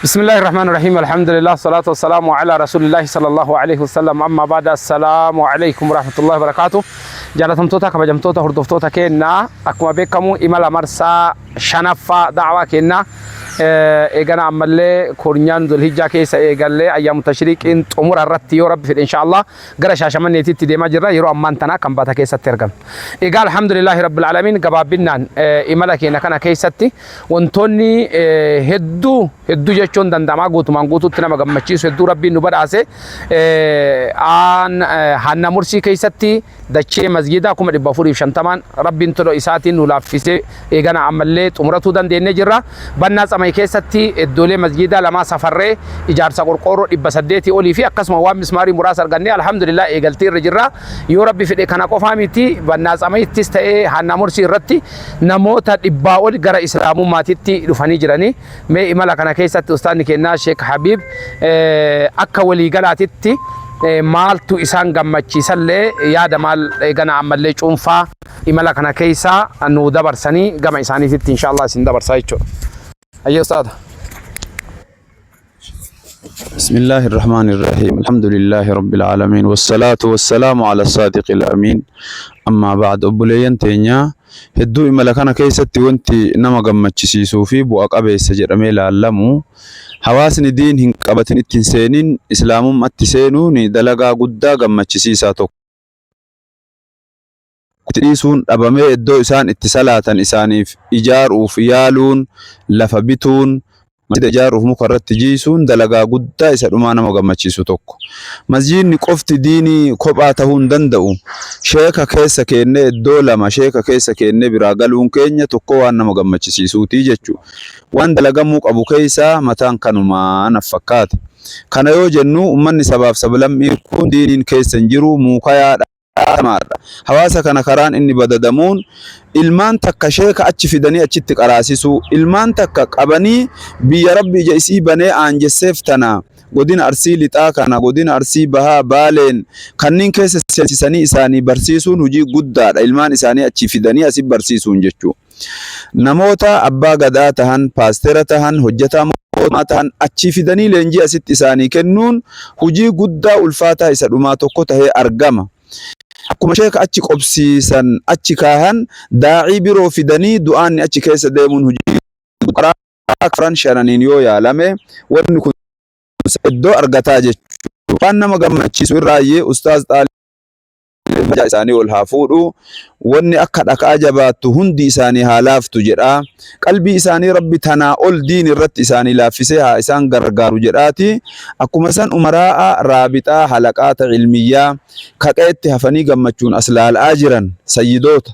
بسم الله الرحمن الرحيم الحمد لله الصلاة والسلام على رسول الله صلى الله عليه وسلم أما بعد السلام عليكم ورحمة الله وبركاته جالتهم توتا كبجم توتا هردف توتا كينا أكما بكمو إمالا مرسا شنفا دعوة كينا إيجانا عملي كورنيان ذو الهجة كيسا إيجالي أيام تشريك إن أمور الرتي يا رب في إن شاء الله قرش عشان من يتيتي ديما جرا يرو أمانتنا كم باتا كيسا ترقم إيجال الحمد لله رب العالمين قبابنا إمالا كينا كان كيساتي وانتوني هدو جيشون دندما قوتمان قوتو تنما قمتشيس هدو ربي نبراسي آن هانا مرسي كيساتي دچه مسجدا كما دبافوري شنتمان ربي انتلو إساتي نولافيسي إيجانا عملي أمرتو دن ديني جرا بناس أما كيستي الدولة مسجدا لما سفره إجارة قرقور إبسدتي أولي في أقسم وام مسماري مراسل غني الحمد لله إيجالتي رجرا يو ربي في كنا قفاميتي بناس أما يتستي هانا مرسي رتي نموتا إباول غرا إسلام ماتتي رفاني جراني مي إمالا كنا كيستي أستاني كنا شيخ حبيب أكا ولي غلاتتي maaltu isaan gammachiisallee yaada maal eegana ammallee cuunfaa imala kana keessa nu dabarsanii gama isaaniitti inshallah isin dabarsaa jechuudha. Ayyo ustaad. بسم الله الرحمن الرحيم الحمد لله رب العالمين والصلاة والسلام على الصادق الأمين أما بعد أبوليين تينيا هدو إمالكنا كيستي وانتي نما قمتشيسو في بوأق أبي السجر أميلا اللمو حواسن دين هنقبتن اتنسينين إسلامم اتسينوني دلقا قدا قمتشيساتو تريسون أبامي إدو إسان اتسالاتا إسانيف إجاروف يالون لفبتون مسجد إجاروف مقررت تجيسون دلقا قدا إسان مغمتشيسو توكو مسجد نقفت ديني كوباتهون دندو شيكا كيسا كيني إدو لما شيكا كيسا كيني براغلون كينيا توكو وانا مغمتشيسو تيجيشو وان دلقا موك أبو كيسا متان كانوا ما نفكات كان يو جنو أماني سباب سبلم يكون دينين كيسا نجرو موكايا حواسا كان كران إني بددمون ilmaan takka sheeka achi fidanii achitti qaraasisu ilmaan takka qabanii biyya rabbi jaisii banee aanjesseef tana godina arsii lixaa kana godina arsii bahaa baaleen kanneen keessa seensisanii isaanii barsiisuun hojii guddaadha ilmaan isaanii achi fidanii asii barsiisuun jechuudha. Namoota abbaa gadaa tahan paastera tahan hojjetaa mootummaa tahan achi fidanii leenjii asitti isaanii kennuun hojii guddaa ulfaataa isa dhumaa tokko tahee argama. Akkuma sheeka achi qobsiisan achi kaahan daa'ii biroo fidanii du'aanni achi keessa deemuun hojii qaraa shananiin yoo yaalame wanni kun iddoo argataa jechuudha. Waan nama gammachiisu irraayyee ustaaz xaalii isaanii ol haa fuudhu wanni akka dhakaa jabaattu hundi isaanii haa laaftu jedha. Qalbii isaanii rabbi tanaa ol diin irratti isaanii laaffisee haa isaan gargaaru jedhaati. Akkuma san umaraa'a raabixaa halaqaata ilmiyyaa kaqeetti hafanii gammachuun as laal'aa jiran sayyidoota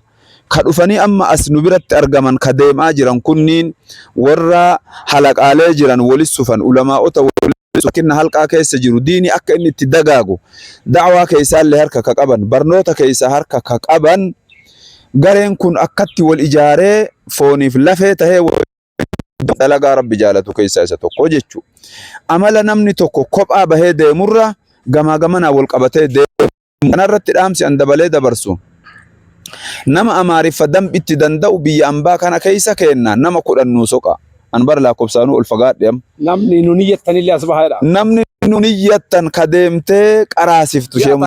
ka dhufanii amma as nu biratti argaman ka deemaa jiran kunniin warra halaqaalee jiran walis sufan ulamaa'ota kinna halqaa keessa jiru diini akka inni itti dagaagu da'waa keessaallee harka ka qaban barnoota keessa harka ka qaban gareen kun akkatti wal ijaaree fooniif lafee tahee dalagaa rabbi jaalatu keessaa isa tokko jechuudha. Amala namni tokko kophaa bahee deemurra gamaa gamanaa wal qabatee deemu kanarratti dhaamsi an dabalee dabarsu. Nama amaariffa dambitti danda'u biyya ambaa kana keessa kenna nama 10 nuu soqa. An bar lakobsaanu ol fagaadheem. Namni nuniyatan illee asbahaadha. Namni nuniyatan ka deemtee qaraasiftu sheemu.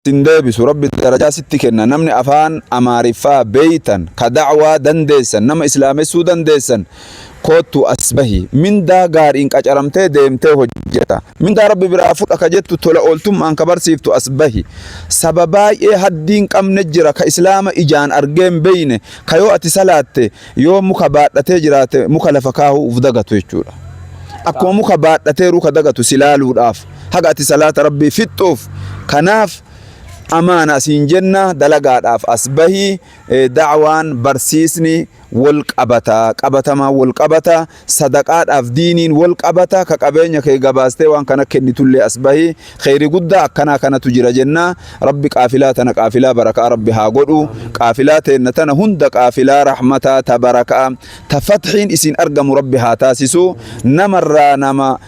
Tindeebisu rabbi darajaa sitti kenna namni afaan amaariffaa beeytan ka da'waa dandeessan nama islaamessuu dandeessan kootu asbahi mindaa gaariin qacaramtee deemtee hojjeta mindaa rabbi biraa fudha ka jettu tola ooltummaan ka barsiiftu asbahi sababaay'ee haddiin qabne jira ka islaama ijaan argeen beeyne ka yoo ati salaatte yoo muka baadhatee jiraate muka lafa kaahuu uf dagatu jechuudha. Akkuma muka baadhateeru ka dagatu silaaluudhaaf haga ati salaata rabbii fixxuuf kanaaf amaana siin jenna dalagaadhaaf asbahi da'waan barsiisni wal qabata qabatama wal qabata sadaqaadhaaf diiniin wal qabata ka qabeenya kee gabaastee waan kana kennitullee asbahi khayri guddaa akkana kanatu jira jenna rabbi qaafilaa tana qaafilaa barakaa rabbi haa godhu qaafilaa teenna tana hunda qaafilaa rahmataa ta barakaa ta fathiin isin argamu rabbi haa taasisu namarraa nama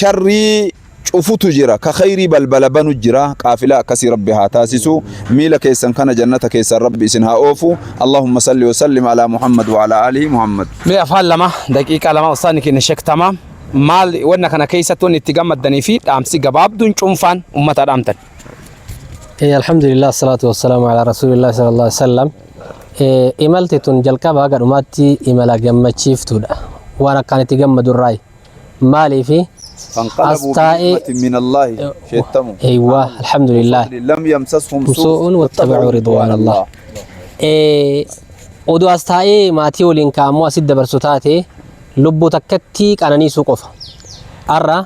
sharrii cufutu jira ka khayrii balbala banu jira qaafila akkasii rabbi haa taasisu miila keessan kana jannata keessan rabbi isin haa oofu allahumma salli wa sallim ala muhammad wa ala alihi muhammad mee afaan lama daqiiqaa lama usaani keenya sheek tamaam maal wanna kana keessatti wanni itti gammaddanii fi dhaamsi gabaabduun cuunfaan ummata dhaamtan alhamdulillah salatu wassalamu ala rasulillah sallallahu alaihi wasallam imalti tun jalqaba gadhumaatti imala gammachiiftuudha waan akkaan itti gammadurraay maaliifi فانقلبوا بنعمة من الله شيتموا ايوه الحمد لله لم يمسسهم سوء واتبعوا رضوان الله oduu as taa'ee maatii waliin kaa'amuu asitti dabarsutaate lubbuu takkatti qananiisuu qofa arra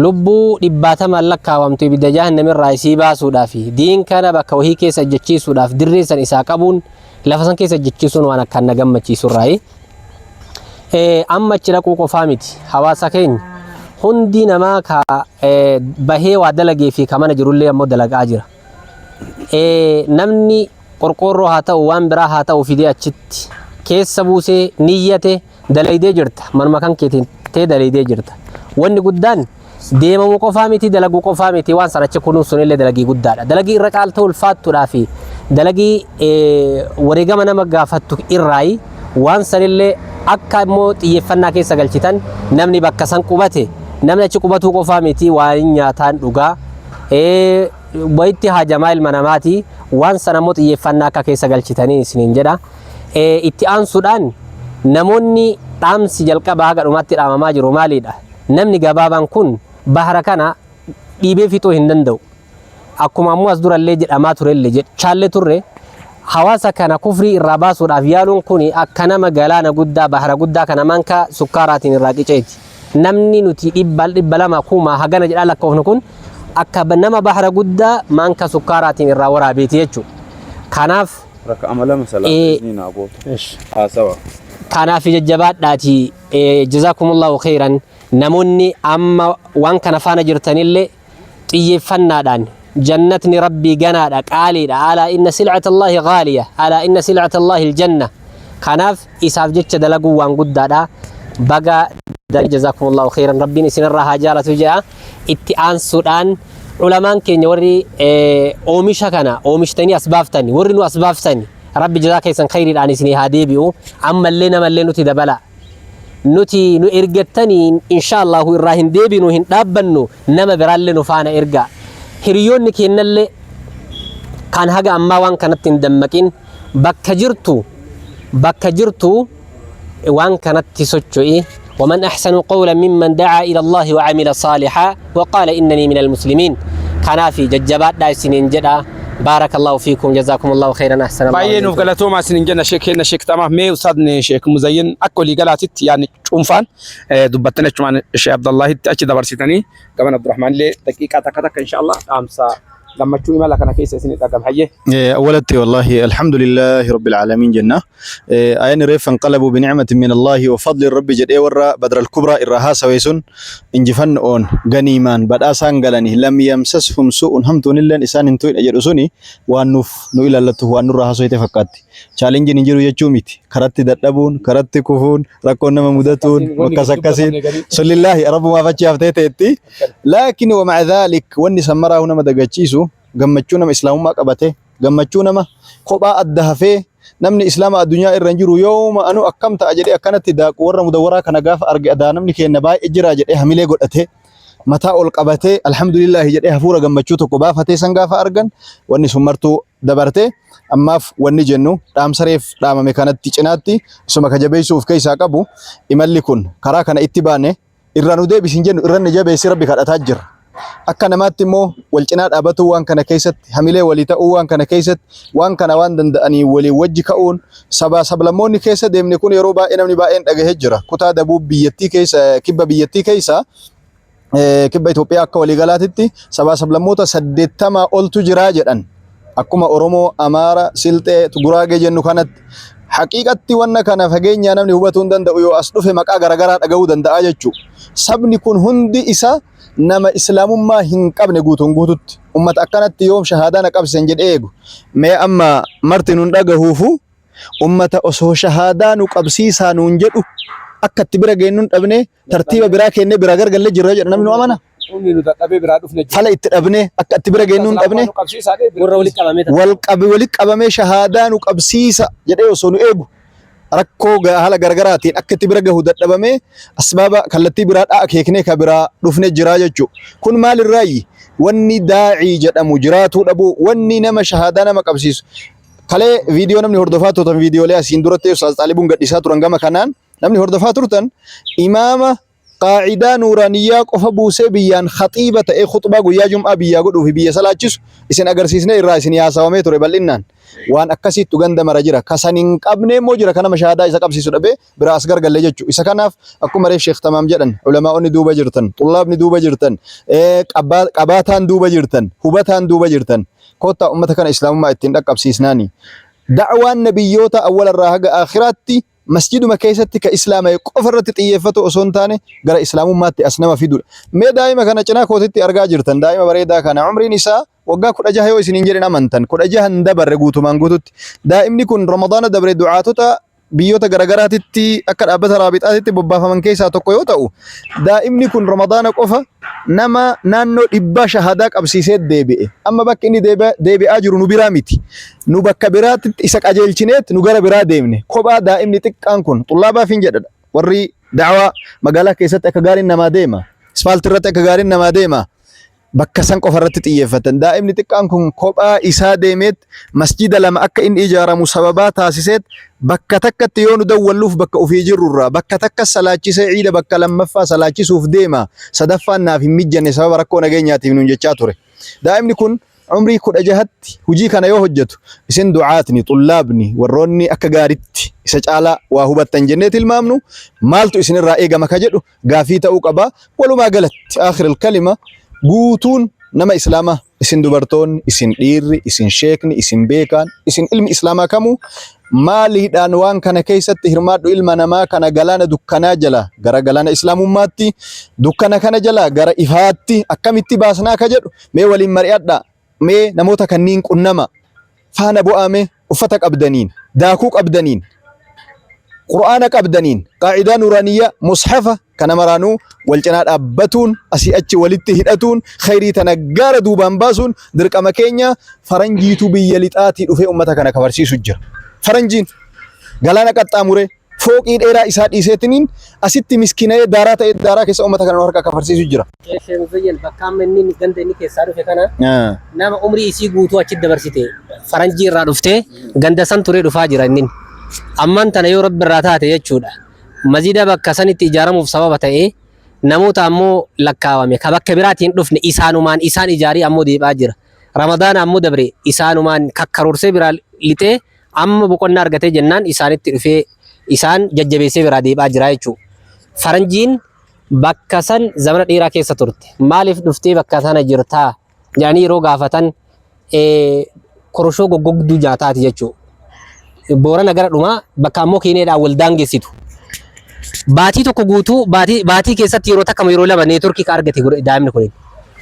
lubbuu dhibbaatamaan lakkaawamtu ibidda jahannamirraa isii baasuudhaaf diin kana bakka wahii keessa ejjechiisuudhaaf dirreessan isaa qabuun lafa san keessa ejjechiisuun waan akkaan na gammachiisurraayi amma achi dhaquu qofaa miti hawaasa keenya hundi namaa ka bahee waa dalagee fi ka mana jirullee ammoo dalagaa jira namni qorqorroo haa ta'u waan biraa haa ta'u fidee achitti keessa buusee niyyate dalaydee jirta manuma kan keetiin tee dalaydee jirta wanni guddaan deemamuu qofaa miti dalaguu qofaa miti waan sanachi kunuun sunillee dalagii guddaadha dalagii irra qaalta ulfaattuudhaa fi dalagii wareegama nama gaafattu irraayi waan sanillee akka immoo xiyyeeffannaa keessa galchitan namni bakka san qubate namni achi qubatuu qofaa miti waan nyaataan dhugaa bayitti haajamaa ilma namaati waan sana immoo xiyyeeffannaa akka keessa galchitanii isiniin jedha itti aansuudhaan namoonni dhaamsi jalqabaa haga dhumaatti dhaamamaa jiru maaliidha namni gabaabaan kun bahara kana dhiibee fixuu hin danda'u akkuma ammoo as durallee jedhamaa turellee jechaallee turre hawaasa kana kufrii irraa baasuudhaaf yaaluun kun akka nama galaana guddaa bahara guddaa kana manka sukkaaraatiin irraa qiceeti namni nuti dhibba lama kuma hagana jedhaa lakkoofnu kun akka nama bahara guddaa manka sukkaaraatiin irraa waraabeeti jechuudha kanaaf raka amala masala ni naagoota sawa kanaaf jajjabaadhaati jazakumullahu khairan namoonni amma waan kana faana jirtanillee xiyyeeffannaadhaan jannatni rabbii ganaadha qaaliidha alaa inna sil'ata allahi ghaaliya alaa inna sil'ata allahi aljanna kanaaf isaaf jecha dalaguu waan guddaadha baga jazakumullahu khairan rabbiin isinirraa haa jaalatu jedha itti aansuudhaan ulamaan keenya warri oomisha kana oomishtanii asbaaftani warri nu asbaaftani rabbi jazaa keessan khayriidhaan isinii haa deebi'u ammallee namallee nuti dabala nuti nu ergattanii inshaallahu irraa hin deebinu hin dhaabbannu nama biraallee nu faana erga hiriyoonni kennallee kan haga ammaa waan kanatti hin dammaqin bakka jirtu waan kanatti socho'i ومن أحسن قولا ممن دعا إلى الله وعمل صالحا وقال إنني من المسلمين كان في ججبات دا سنين جدا بارك الله فيكم جزاكم الله خيرا أحسن الله باين وقالتو ما سنين جنا شيخ هنا شيخ تمام مي وصادني شيخ مزين أكل قالت يعني شوفان دبتنا كمان شيخ عبد الله تأكيد دبرسيتني كمان عبد الرحمن لي دقيقة تكتك إن شاء الله أمسا لما تشوفي مالك أنا كيس سنين تقام حيه أولتي والله الحمد لله رب العالمين جنة أين ريف انقلبوا بنعمة من الله وفضل الرب جد ورا بدر الكبرى إرها سويسون إنجفن أون غنيمان بدأ سانغلاني لم يمسسهم سوء همتون إلا إنسان انتوين أجر أسوني وانوف نو إلا لته وانو رها سويت فقط challenge نجرو يجوميت كرات دتابون كرات كوفون ركونا ممودتون وكسكسين صلى الله رب ما فتش أفتيتي لكن ومع ذلك وني سمرا هنا مدقاتشيسو gammachuu nama islaamummaa qabate gammachuu nama kophaa adda hafee namni islaama addunyaa irra jiru yooma anu akkam ta'a jedhee akkanatti daaqu warra mudawwaraa kana gaafa arge adaa namni keenya baay'ee jira jedhee hamilee godhate mataa ol qabatee alhamdulillah jedhee hafuura gammachuu tokko baafatee san gaafa argan wanni sun martuu dabarte ammaaf wanni jennu dhaamsareef dhaamame kanatti cinaatti isuma kajabeessuuf keessaa qabu imalli kun karaa kana itti baane irra nu deebisin jennu irra ni jabeessi rabbi kadhataa jira akka namaatti immoo wal cinaa dhaabatuu waan kana keessatti hamilee walii ta'uu waan kana keessatti waan kana waan danda'anii walii wajji ka'uun sablammoonni keessa deemne kun yeroo baay'ee namni baay'een dhagahee jira kutaa dabuu biyyattii keessa kibba biyyattii keessa kibba Itoophiyaa akka waliigalaatitti sablammoota 80 oltu jira jedhan akkuma Oromoo Amaara Silxee Guraagee jennu kanatti haqiiqatti wanna kana fageenya namni hubatuu hin danda'u yoo as dhufe maqaa garagaraa dhagahuu danda'a jechuudha sabni kun hundi isa nama islaamummaa hin qabne guutuun guututti ummata akkanatti yoom shahadaa na qabsisan jedhee eegu mee amma marti nun dhagahuufu ummata osoo shahadaa nu qabsiisaa nuun jedhu akka itti bira geennuun dhabne tartiiba biraa kennee bira gargalle jirra jedha namni nu amana Humni nu dadhabee biraa dhufne jira. Fala itti dhabne akka itti bira geenyu hin dhabne Warra walitti qabamee walitti qabamee shahaadaa nu qabsiisa jedhee osoo nu eegu rakkoo haala garaagaraatiin akka itti bira gahu dadhabamee asbaaba kallattii biraadhaa akeeknee ka biraa dhufne jira jechuudha. Kun maalirraayi? Wanni daa'ii jedhamu jiraatuu dhabu, wanni nama shahaadaa nama qabsiisu. Kalee viidiyoo namni hordofaa turtan viidiyoolee asiin duratti Ustaaz Xaalibuun gadhiisaa turan gama kanaan namni hordofaa turtan imaama qaacidaa nuuraaniyyaa qofa buusee biyyaan khaxiiba ta'ee khutbaa guyyaa jum'aa biyyaa godhuufi biyya salaachisu isin agarsiisnee irraa isin haasawamee ture bal'innaan. Waan akkasiittu ganda mara jira. Kasan hin qabne immoo jira kanama shahaadaa isa qabsiisu dhabee biraa as gargalle jechuudha. Isa kanaaf akkuma reef Sheekh Tamaam jedhan ulamaa'onni duuba jirtan, xullaabni duuba jirtan, qabaataan duuba jirtan, hubataan duuba jirtan. Kottaa ummata kana islaamummaa ittiin dhaqqabsiisnaani. Da'waan nabiyyoota awwalarraa haga aakhiraatti masjiduma keessatti ka islaama qofa irratti xiyyeeffatu osoo hin taane gara islaamummaatti as nama fidudha. Mee daa'ima kana cinaa kootitti argaa jirtan daa'ima bareedaa kana umriin isaa waggaa 16 yoo isin hin jedhin amantan 16 hin dabarre guutumaan guututti. Daa'imni kun Ramadaana dabre du'aatota biyyoota garagaraatitti akka dhaabbata raabixaatitti bobbaafaman keessaa tokko yoo ta'u daa'imni kun Ramadaana qofa nama naannoo 100 shahaadaa qabsiisee deebi'e. Amma bakka inni deebi'aa jiru nu biraa miti. Nu bakka biraatti isa qajeelchineet nu gara biraa deemne. Kophaa daa'imni xiqqaan kun xullaabaaf hin jedhadha. Warri da'waa magaalaa keessatti akka gaariin namaa deema. Asfaaltii irratti akka gaariin namaa deema. Bakka san qofa irratti xiyyeeffatan. Daa'imni xiqqaan kun kophaa isaa deemeet masjida lama akka inni ijaaramu sababaa taasiseet bakka takkatti yoo nu dawwalluuf bakka ofii jirrurraa bakka takka salaachisee ciida bakka lammaffaa salaachisuuf deema. Sadaffaan naaf hin mijjanne sababa rakkoo nageenyaatiif nuun jechaa ture. Daa'imni kun umrii 16tti hujii kana yoo hojjetu isin du'aatni xullaabni warroonni akka gaaritti isa caalaa waa hubattan jennee tilmaamnu maaltu isinirraa eegama ka jedhu gaafii ta'uu qaba. Walumaa galatti aakhiril kalima guutuun nama islaamaa isin dubartoonni isin dhiirri isin sheekni isin beekaan isin ilmi islaamaa kamuu maaliidhaan waan kana keessatti hirmaadhu ilma namaa kana galaana dukkanaa jala gara galaana islaamummaatti dukkana kana jala gara ifaatti akkamitti baasnaa ka jedhu mee waliin mari'adhaa. Mee namoota kanniin qunnama faana bu'aame uffata qabdaniin daakuu qabdaniin qur'aana qabdaniin qaacidaa nuuraaniyyaa mushafa kana maraanuu wal cinaa dhaabbatuun asii achi walitti hidhatuun khayrii tana gaara duubaan baasuun dirqama keenya. Faranjiitu biyya lixaatii dhufee ummata kana kafarsiisu jira. Faranjiin galaana qaxxaamuree fooqii dheeraa isaa dhiiseetiniin asitti miskinee daaraa ta'e daaraa keessa ummata kana harka kafarsiisu jira. Sheekh Muzayyal bakka amma inni ganda inni keessaa dhufe kana nama umrii isii guutuu achi dabarsite faranjii irraa dhuftee ganda san turee dhufaa jira inni. Amman tana yoo rabbi irraa taate jechuudha. Masjida bakka sanitti ijaaramuuf sababa ta'ee namoota ammoo lakkaawame ka bakka biraatiin dhufne isaanumaan isaan ijaarii ammoo deebi'aa jira. Ramadaana ammoo dabre isaanumaan kakkaroorsee biraa lixee amma boqonnaa argatee jennaan isaanitti dhufee isaan jajjabeessee biraa deebi'aa jira jechuudha. Faranjiin bakka san zamana dheeraa keessa turte. Maaliif dhuftee bakka sana jirtaa jedhanii yeroo gaafatan koroshoo goggogduu nyaataati jechuudha. Boorana gara dhumaa bakka ammoo Keeniyaadhaan wal daangessitu. Baatii tokko guutuu baatii keessatti yeroo takka yeroo lama neetworkii ka argate daa'imni kun.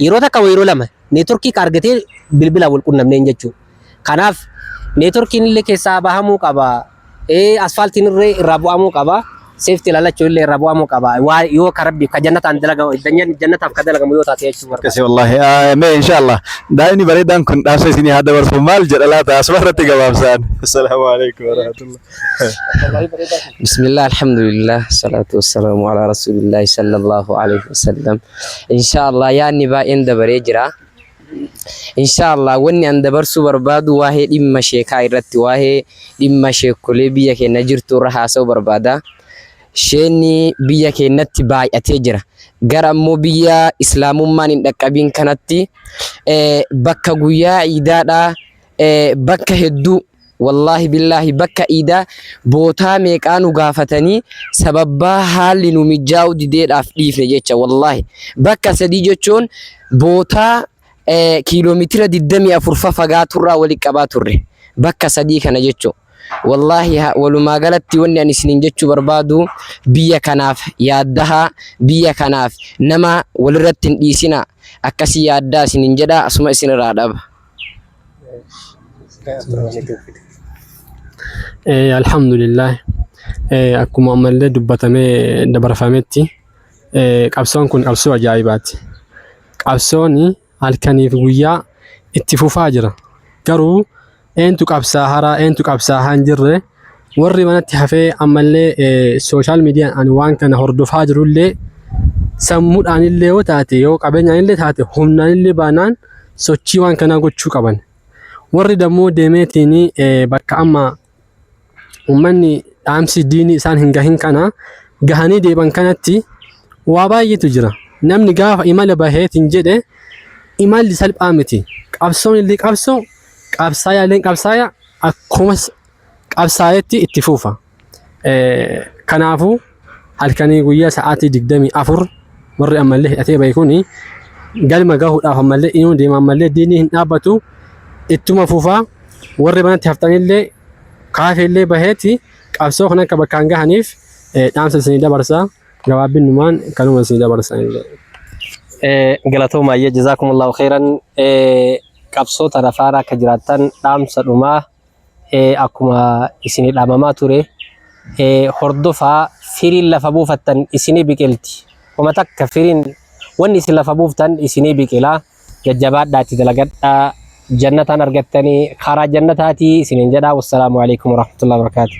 Yeroo takka yeroo lama neetworkii ka argatee bilbila wal qunnamneen jechuudha. Kanaaf neetworkiin illee keessaa bahamuu qaba. Asfaaltiin irraa bu'amuu qaba. Seefti lallachuu illee irraa bu'amuu qaba. Yoo ka rabbi ka jannataan dalagamu jannataaf ka dalagamu yoo taate jechuudha. Kasi wallahi mee inshallah daa'imni bareedaan kun dhaabsa isinii haa dabarsu maal jedha laata asuma irratti gabaabsaan. Assalaamu alaykum wa rahmatullah. Bismillah alhamdulillah salatu wassalamu ala rasulillahi sallallahu alaihi wasallam. Inshallah yaanni baay'een dabaree jira. Inshallah wanni an dabarsuu barbaadu waa'ee dhimma sheekaa irratti waa'ee dhimma sheekolee biyya keenya jirtu irra haasa'uu barbaada. Sheenni biyya keenyatti baay'atee jira. Gara ammoo biyya islaamummaan hin dhaqqabiin kanatti bakka guyyaa iidaadhaa bakka hedduu wallahi billahi bakka iidaa bootaa meeqaa nu gaafatanii sababbaa haalli nu mijaa'u dideedhaaf dhiifne jecha wallahi bakka sadii jechuun bootaa kiiloomeetira 24 fagaaturraa walitti qabaa turre bakka sadii kana jechuudha. Wallahi walumaa galatti wanni ani isiniin jechuu barbaadu biyya kanaaf yaaddahaa biyya kanaaf nama walirratti hin dhiisina akkasii yaaddaa isiniin jedha asuma isinirraa dhaba. Alhamdulillah akkuma ammallee dubbatamee dabarfametti qabsoon kun qabsoo ajaa'ibaati. qabsooni halkaniif guyyaa itti fufaa jira. Garuu eentu qabsaa haraa eentu qabsaa hin jirre warri manatti hafee ammallee sooshaal miidiyaan ani waan kana hordofaa jirullee sammuudhaan illee yoo taate yoo qabeenyaan illee taate humnaan illee baanaan sochii waan kanaa gochuu qaban. Warri dammoo deemeetiin bakka amma uummanni dhaamsi diinii isaan hin gahin kana gahanii deeban kanatti waa baay'eetu jira. Namni gaafa imala baheetiin jedhe imalli salphaa miti. Qabsoon illee qabsoo qabsaa'aa illee qabsaa'aa akkuma qabsaayetti itti fufa. Kanaafuu halkanii guyyaa sa'aatii 24 warri ammallee hidhatee bahe kuni galma gahuudhaaf ammallee inuu deema ammallee diinii hin dhaabbatu ittuma fufaa. Warri manatti haftanillee kaafeellee baheeti qabsoo kan akka bakkaan gahaniif dhaamsa isinii dabarsaa. Gabaabinnumaan kanuma isinii dabarsanillee. Galatooma jazakumullahu khairan. Qabsoota lafaara akka jiraattan dhaamsa dhumaa akkuma isinii dhaamamaa ture hordofaa firiin lafa buufattan isinii biqilti. Wama takka firiin wanni isin lafa buuftan isinii biqilaa jajjabaadhaatti dalagadhaa jannataan argattanii karaa jannataatii isiniin jedhaa. Wassalaamu alaikum warahmatullahi wabarakatuh.